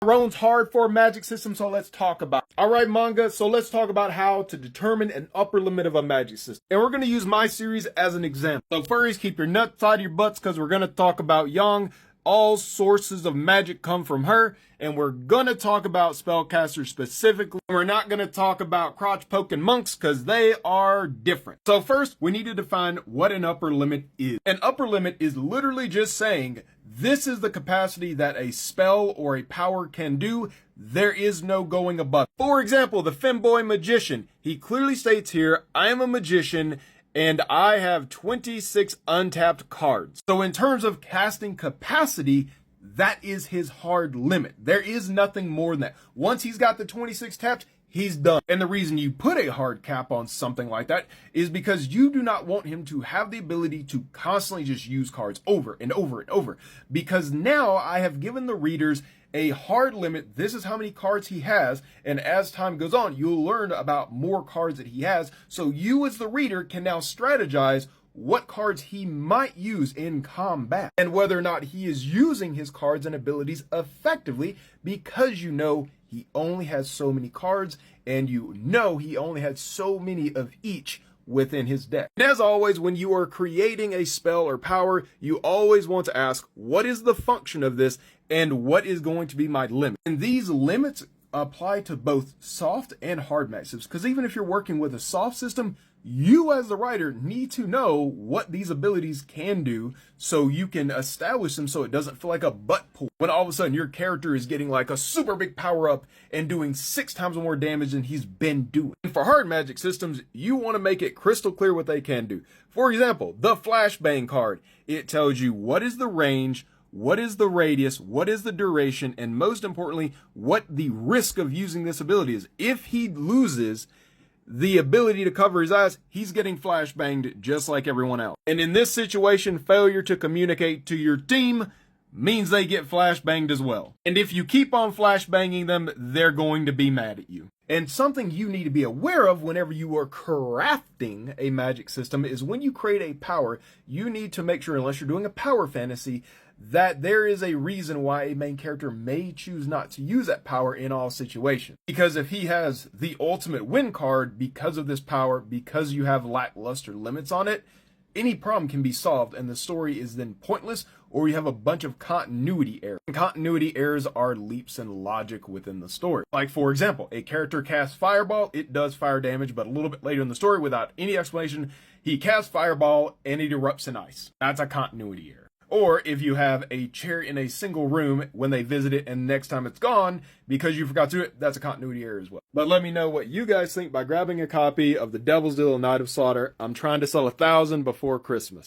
Rone's hard for a magic system, so let's talk about it. Alright, manga, so let's talk about how to determine an upper limit of a magic system. And we're going to use my series as an example. So furries, keep your nuts out of your butts because we're going to talk about Yang. All sources of magic come from her, and we're gonna talk about spellcasters specifically. We're not gonna talk about crotch poking monks because they are different. So first, we need to define what an upper limit is. An upper limit is literally just saying this is the capacity that a spell or a power can do. There is no going above. For example, the femboy magician. He clearly states here, I am a magician and I have 26 untapped cards. So in terms of casting capacity, that is his hard limit. There is nothing more than that. Once he's got the 26 tapped, he's done. And the reason you put a hard cap on something like that is because you do not want him to have the ability to constantly just use cards over and over and over. Because now I have given the readers a hard limit. This is how many cards he has, and as time goes on, you'll learn about more cards that he has, so you as the reader can now strategize what cards he might use in combat, and whether or not he is using his cards and abilities effectively, because you know he only has so many cards, and you know he only has so many of each within his deck. And as always, when you are creating a spell or power, you always want to ask, what is the function of this and what is going to be my limit? And these limits apply to both soft and hard magic systems, because even if you're working with a soft system, you as the writer need to know what these abilities can do so you can establish them so it doesn't feel like a butt pull when all of a sudden your character is getting like a super big power up and doing 6 times more damage than he's been doing. And for hard magic systems, you want to make it crystal clear what they can do. For example, the flashbang card. It tells you what is the range, what is the radius, what is the duration, and most importantly, what the risk of using this ability is. If he loses the ability to cover his eyes, he's getting flashbanged just like everyone else. And in this situation, failure to communicate to your team means they get flashbanged as well. And if you keep on flashbanging them, they're going to be mad at you. And something you need to be aware of whenever you are crafting a magic system is when you create a power, you need to make sure, unless you're doing a power fantasy, that there is a reason why a main character may choose not to use that power in all situations. Because if he has the ultimate win card because of this power, because you have lackluster limits on it, any problem can be solved and the story is then pointless, or you have a bunch of continuity errors. And continuity errors are leaps in logic within the story. Like, for example, a character casts Fireball, it does fire damage, but a little bit later in the story, without any explanation, he casts Fireball and it erupts in ice. That's a continuity error. Or if you have a chair in a single room when they visit it and next time it's gone because you forgot to do it, that's a continuity error as well. But let me know what you guys think by grabbing a copy of The Devil's Deal, Night of Slaughter. I'm trying to sell 1,000 before Christmas.